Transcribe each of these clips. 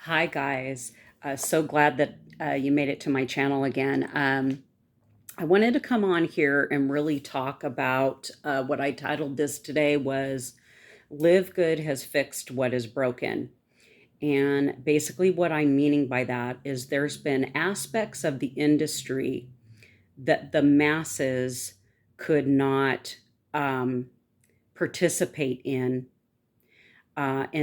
Hi, guys. So glad that you made it to my channel again. I wanted to come on here and really talk about what I titled this today was Live Good Has Fixed What Is Broken. And basically, what I'm meaning by that is there's been aspects of the industry that the masses could not um, participate in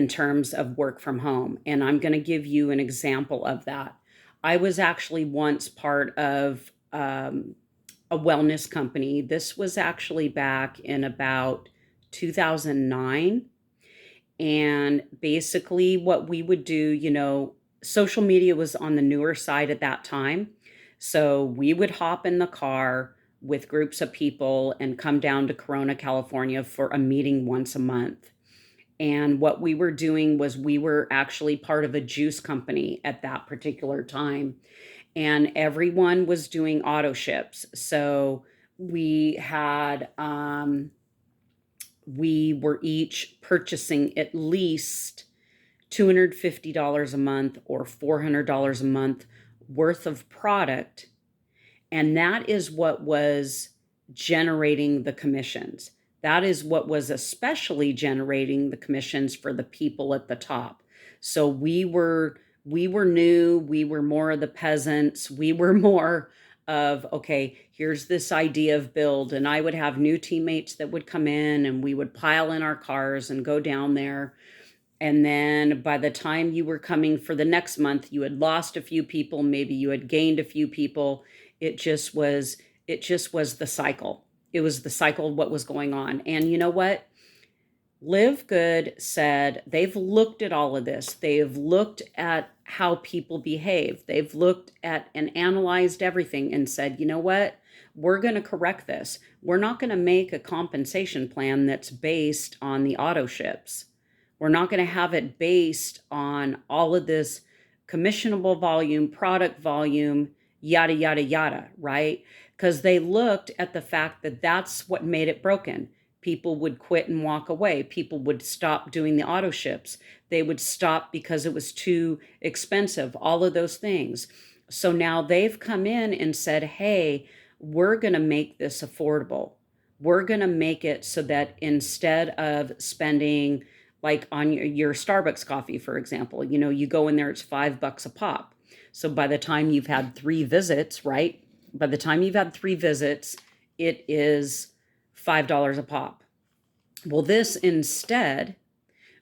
terms of work from home. And I'm going to give you an example of that. I was actually once part of a wellness company. This was actually back in about 2009. And basically, what we would do, social media was on the newer side at that time. So we would hop in the car with groups of people and come down to Corona, California for a meeting once a month. And what we were doing was we were actually part of a juice company at that particular time. And everyone was doing Autoships. So we had, we were each purchasing at least $250 a month or $400 a month worth of product. And that is what was generating the commissions. That is what was especially generating the commissions for the people at the top. So we were new, we were more of the peasants, we were more of, okay, here's this idea of build. And I would have new teammates that would come in and we would pile in our cars and go down there. And then by the time you were coming for the next month, you had lost a few people, maybe you had gained a few people. It just was the cycle. It was the cycle of what was going on. And you know what? Live Good said they've looked at all of this. They've looked at how people behave. They've looked at and analyzed everything and said, you know what? We're going to correct this. We're not going to make a compensation plan that's based on the auto ships. We're not going to have it based on all of this commissionable volume, product volume, yada, yada, yada, right? Because they looked at the fact that that's what made it broken. People would quit and walk away. People would stop doing the auto ships. They would stop because it was too expensive, all of those things. So now they've come in and said, hey, we're going to make this affordable. We're going to make it so that instead of spending like on your Starbucks coffee, for example, you go in there, it's $5 a pop. So by the time you've had three visits, right? By the time you've had three visits, it is $5 a pop. Well, this instead,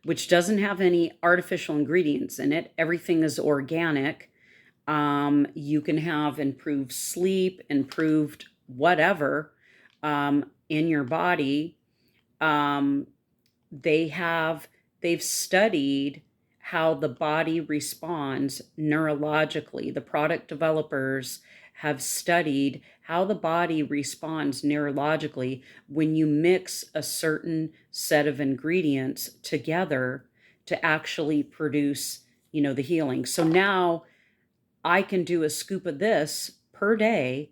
which doesn't have any artificial ingredients in it, everything is organic. You can have improved sleep, improved whatever in your body. Um, they have they've studied how the body responds neurologically. The product developers have studied how the body responds neurologically when you mix a certain set of ingredients together to actually produce, the healing. So now I can do a scoop of this per day,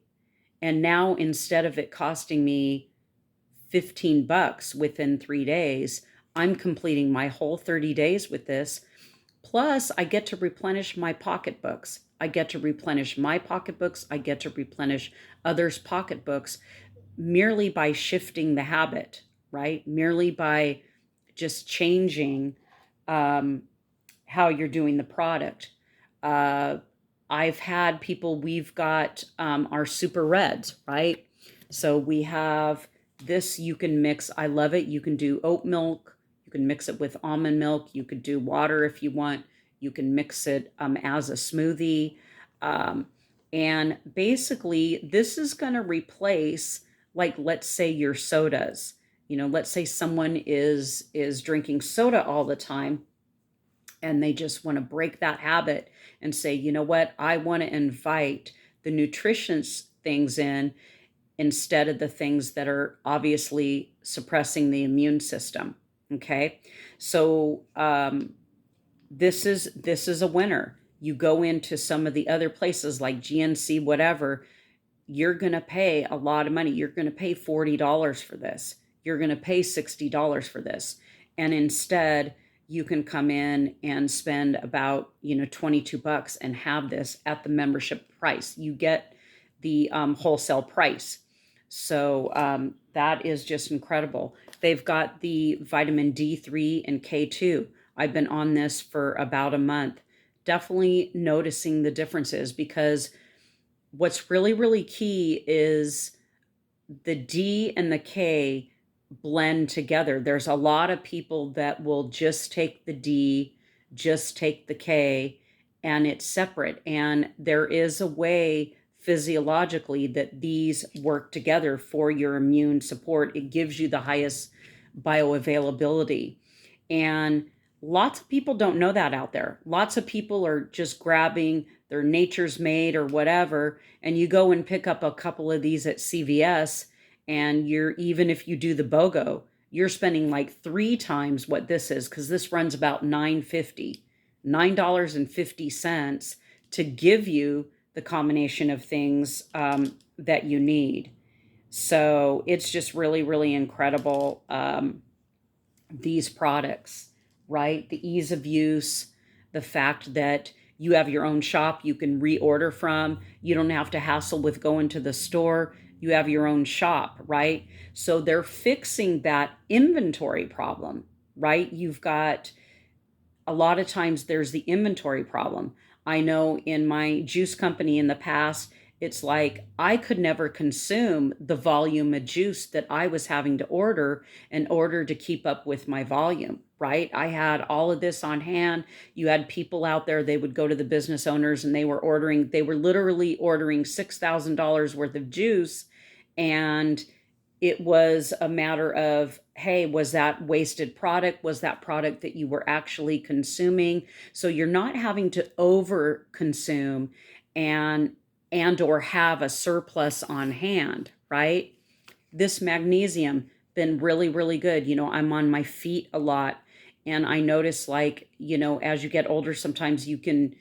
and now instead of it costing me $15 within 3 days, I'm completing my whole 30 days with this. Plus, I get to replenish my pocketbooks. I get to replenish my pocketbooks. I get to replenish others' pocketbooks merely by shifting the habit, right? Merely by just changing um, how you're doing the product. Uh, I've had people, we've got our super reds, right? So we have this, you can mix, I love it. You can do oat milk, you can mix it with almond milk, you could do water if you want, you can mix it as a smoothie. Um, and basically, this is going to replace, like, let's say your sodas. Let's say someone is drinking soda all the time and they just want to break that habit and say, you know what, I want to invite the nutritious things in instead of the things that are obviously suppressing the immune system. Okay, so this is a winner. You go into some of the other places like GNC, whatever, you're going to pay a lot of money. You're going to pay $40 for this. You're going to pay $60 for this. And instead, you can come in and spend about, 22 bucks and have this at the membership price. You get the wholesale price. So that is just incredible. They've got the vitamin D3 and K2. I've been on this for about a month. Definitely noticing the differences, because what's really, really key is the D and the K blend together. There's a lot of people that will just take the D, just take the K, and it's separate. And there is a way physiologically that these work together for your immune support. It gives you the highest bioavailability. And lots of people don't know that out there. Lots of people are just grabbing their Nature's Made or whatever, and you go and pick up a couple of these at CVS, and even if you do the BOGO, you're spending like 3 times what this is, because this runs about $9.50 to give you the combination of things that you need. So it's just really, really incredible, these products, right? The ease of use, the fact that you have your own shop you can reorder from. You don't have to hassle with going to the store. You have your own shop, right? So they're fixing that inventory problem, right? You've got, a lot of times there's the inventory problem. I know in my juice company in the past, it's like I could never consume the volume of juice that I was having to order in order to keep up with my volume, right? I had all of this on hand. You had people out there, they would go to the business owners and they were literally ordering $6,000 worth of juice. And it was a matter of, hey, was that wasted product? Was that product that you were actually consuming? So you're not having to over consume and or have a surplus on hand, right? This magnesium been really, really good. I'm on my feet a lot, and I notice, like, as you get older, sometimes you can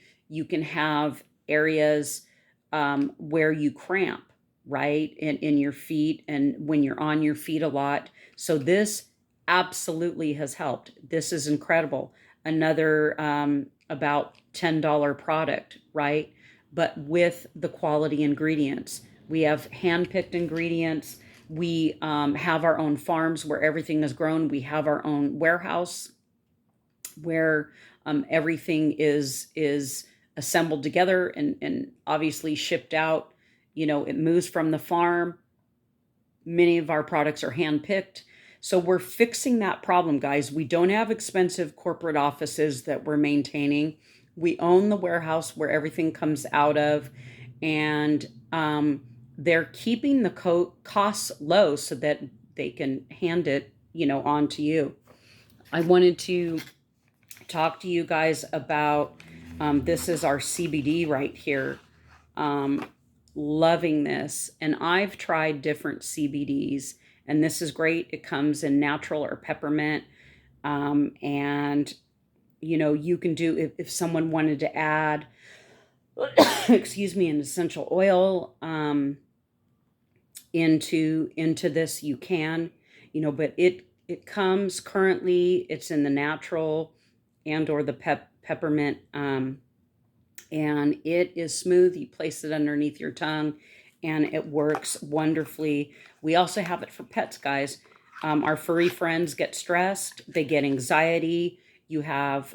have areas where you cramp, right, in your feet, and when you're on your feet a lot. So this absolutely has helped. This is incredible. Another about $10 product, right? But with the quality ingredients. We have hand-picked ingredients. We have our own farms where everything is grown. We have our own warehouse where everything is assembled together and obviously shipped out. It moves from the farm. Many of our products are hand-picked. So we're fixing that problem, guys. We don't have expensive corporate offices that we're maintaining. We own the warehouse where everything comes out of, and they're keeping the costs low so that they can hand it, on to you. I wanted to talk to you guys about, this is our CBD right here. Loving this. And I've tried different CBDs, and this is great. It comes in natural or peppermint. And you can do, if someone wanted to add, excuse me, an essential oil into this, you can, but it comes currently, it's in the natural and or the peppermint, and it is smooth. You place it underneath your tongue and it works wonderfully. We also have it for pets, guys. Our furry friends get stressed, they get anxiety. You have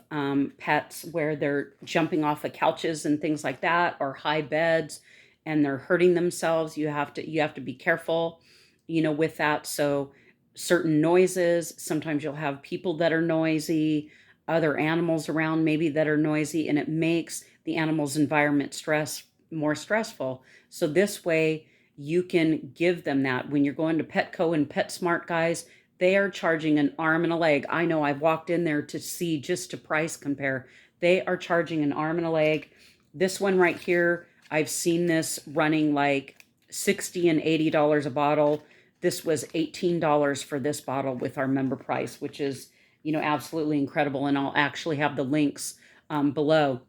pets where they're jumping off of couches and things like that, or high beds, and they're hurting themselves. You have to be careful, with that. So certain noises, sometimes you'll have people that are noisy, other animals around maybe that are noisy, and it makes the animal's environment more stressful. So this way you can give them that. When you're going to Petco and PetSmart, guys, they are charging an arm and a leg. I know, I've walked in there to see, just to price compare. They are charging an arm and a leg. This one right here, I've seen this running like $60 and $80 a bottle. This was $18 for this bottle with our member price, which is, absolutely incredible. And I'll actually have the links below.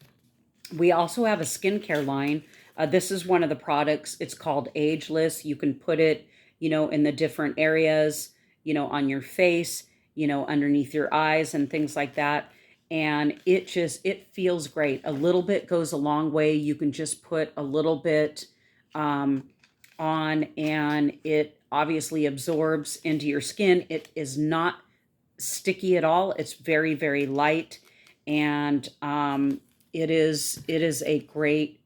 We also have a skincare line. This is one of the products. It's called Ageless. You can put it, in the different areas, on your face, underneath your eyes and things like that. and it feels great. A little bit goes a long way. You can just put a little bit on, and it obviously absorbs into your skin. It is not sticky at all. It's very, very light, and it is a great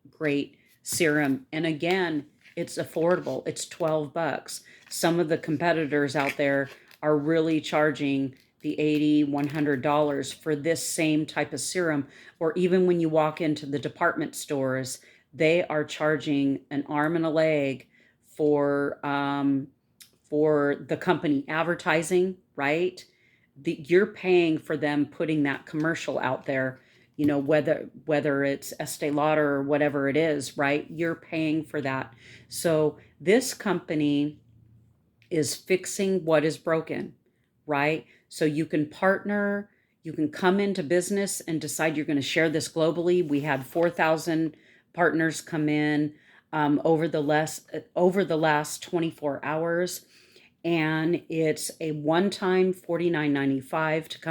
serum. And again, it's affordable. It's $12. Some of the competitors out there are really charging the $80, $100 for this same type of serum. Or even when you walk into the department stores, they are charging an arm and a leg for the company advertising, right? You're paying for them putting that commercial out there, whether it's Estee Lauder or whatever it is, right? You're paying for that. So this company is fixing what is broken, right? So you can partner, you can come into business and decide you're going to share this globally. We had 4,000 partners come in over the last 24 hours, and it's a one-time $49.95 to come